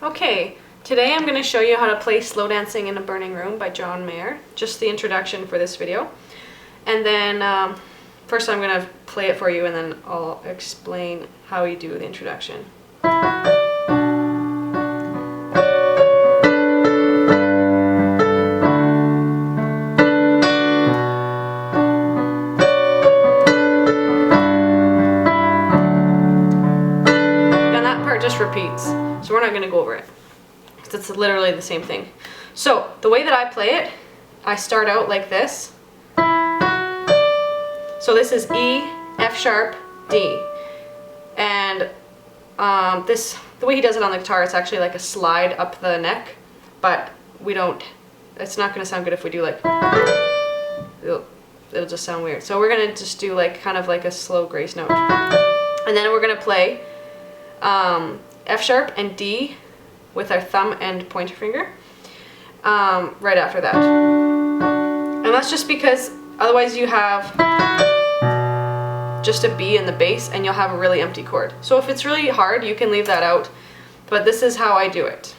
Okay, today I'm going to show you how to play Slow Dancing in a Burning Room by John Mayer, just the introduction for this video. And then first I'm going to play it for you and then I'll explain how you do the introduction. And that part just repeats, so we're not going to go over it. It's literally the same thing. So the way that I play it, I start out like this. So this is E, F sharp, D. And the way he does it on the guitar, it's actually like a slide up the neck, but it's not going to sound good if we do like, it'll just sound weird. So we're going to just do like kind of like a slow grace note. And then we're going to play F sharp and D with our thumb and pointer finger right after that. And that's just because otherwise you have just a B in the bass and you'll have a really empty chord. So if it's really hard, you can leave that out, but this is how I do it.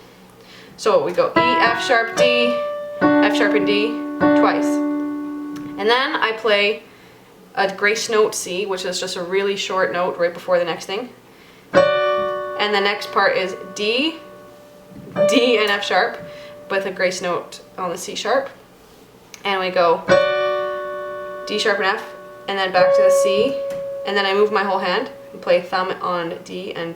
So we go E, F sharp, D, F sharp and D twice. And then I play a grace note C, which is just a really short note right before the next thing. And the next part is D, D and F sharp with a grace note on the C sharp. And we go D sharp and F, and then back to the C, and then I move my whole hand and play thumb on D and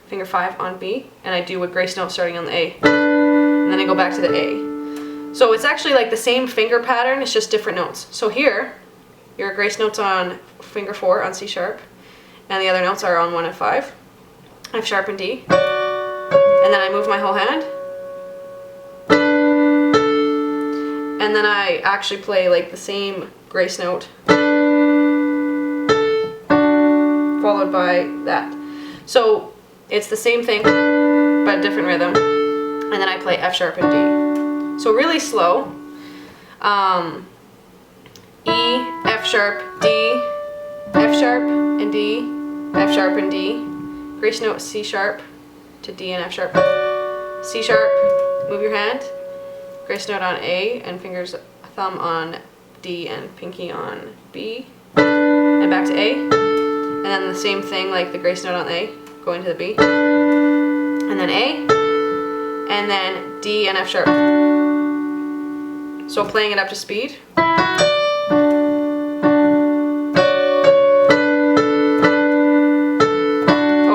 finger 5 on B, and I do a grace note starting on the A, and then I go back to the A. So it's actually like the same finger pattern, it's just different notes. So here, your grace notes on finger 4 on C sharp, and the other notes are on 1 and 5, F sharp and D, and then I move my whole hand. And then I actually play like the same grace note followed by that. So it's the same thing but a different rhythm. And then I play F sharp and D. So really slow. E, F sharp, D, F sharp and D, F sharp and D. Grace note C sharp to D and F sharp. C sharp, move your hand. Grace note on A and fingers, thumb on D and pinky on B, and back to A, and then the same thing like the grace note on A, going to the B, and then A, and then D and F sharp. So playing it up to speed. Oh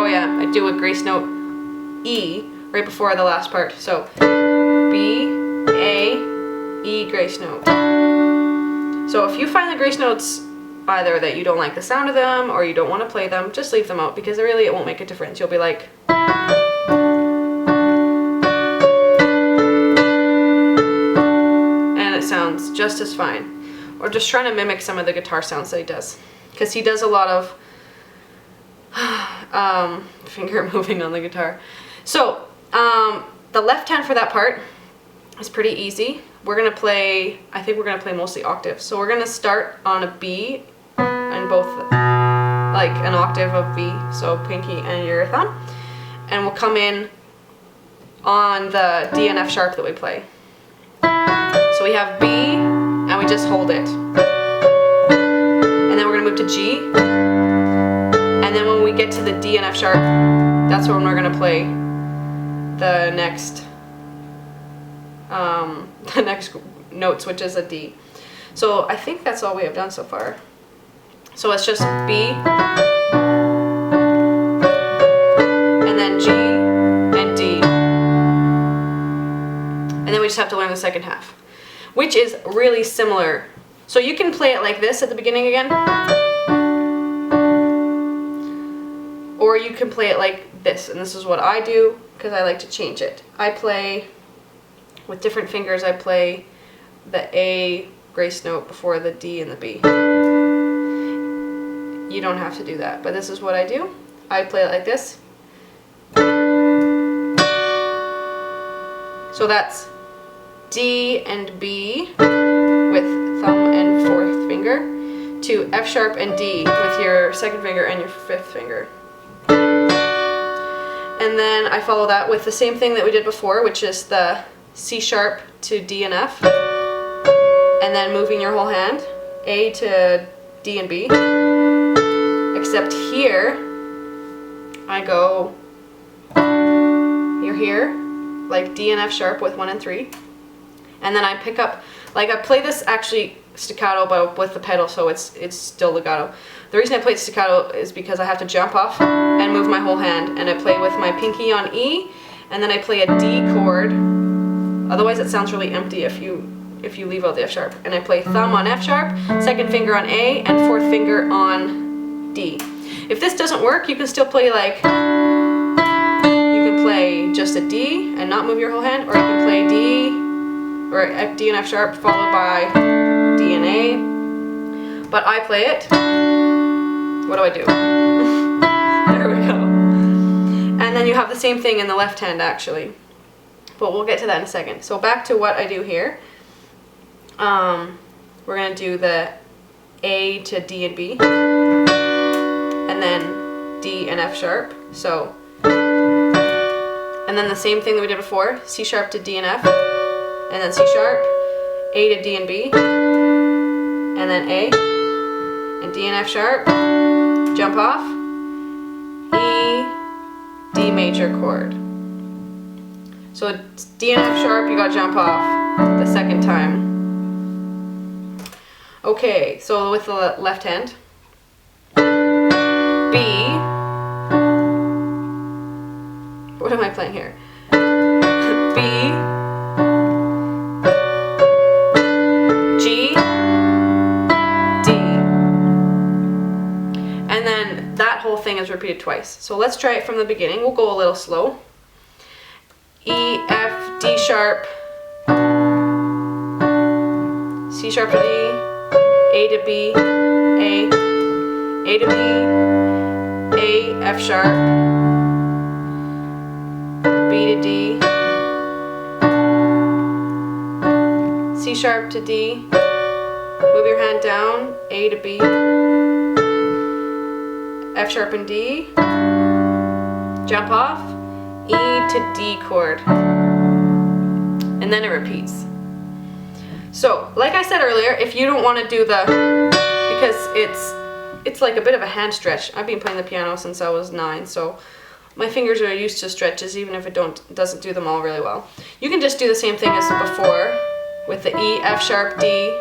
yeah, I do a grace note E right before the last part. So B, A, E, grace note. So if you find the grace notes either that you don't like the sound of them or you don't want to play them, just leave them out because really it won't make a difference. You'll be like, and it sounds just as fine. Or just trying to mimic some of the guitar sounds that he does, because he does a lot of finger moving on the guitar. So the left hand for that part is pretty easy. We're gonna play, I think we're gonna play mostly octaves. So we're gonna start on a B and both, like an octave of B, so pinky and your thumb. And we'll come in on the D and F sharp that we play. So we have B and we just hold it. And then we're gonna move to G. And then when we get to the D and F sharp, that's when we're gonna play the next notes, which is a D. So I think that's all we have done so far. So it's just B, and then G, and D. And then we just have to learn the second half, which is really similar. So you can play it like this at the beginning again, or you can play it like this, and this is what I do because I like to change it. I play with different fingers. I play the A grace note before the D and the B. You don't have to do that, but this is what I do. I play it like this. So that's D and B with thumb and fourth finger to F sharp and D with your second finger and your fifth finger. And And then I follow that with the same thing that we did before, which is the C sharp to D and F. And then moving your whole hand, A to D and B. Except here, I go, you're here, like D and F sharp with 1 and 3. And then I pick up, like I play this actually staccato but with the pedal, so it's still legato. The reason I play it staccato is because I have to jump off and move my whole hand, and I play with my pinky on E, and then I play a D chord. Otherwise it sounds really empty if you leave out the F sharp. And I play thumb on F sharp, second finger on A, and fourth finger on D. If this doesn't work, you can still play like, you can play just a D and not move your whole hand, or you can play D, or D and F sharp followed by D and A. But I play it. What do I do? There we go. And then you have the same thing in the left hand actually. But we'll get to that in a second. So back to what I do here. We're going to do the A to D and B. And then D and F sharp. So, and then the same thing that we did before. C sharp to D and F. And then C sharp. A to D and B. And then A. And D and F sharp. Jump off. E, D major chord. So it's D and F sharp, you gotta jump off the second time. Okay, so with the left hand. B. What am I playing here? B. G. And then that whole thing is repeated twice. So let's try it from the beginning. We'll go a little slow. E, F, D sharp, C sharp to D, A to B, A to B, A, F sharp, B to D, C sharp to D, move your hand down, A to B, F sharp and D, jump off, E to D chord, and then it repeats. So, like I said earlier, if you don't want to do the, because it's like a bit of a hand stretch. I've been playing the piano since I was 9, so my fingers are used to stretches, even if it doesn't do them all really well. You can just do the same thing as before with the E, F sharp, D.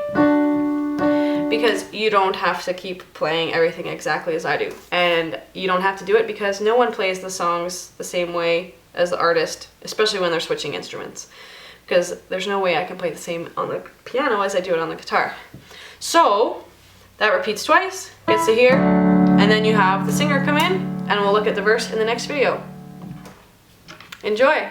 Because you don't have to keep playing everything exactly as I do. And you don't have to do it because no one plays the songs the same way as the artist, especially when they're switching instruments. Because there's no way I can play the same on the piano as I do it on the guitar. So, that repeats twice, gets to here, and then you have the singer come in, and we'll look at the verse in the next video. Enjoy!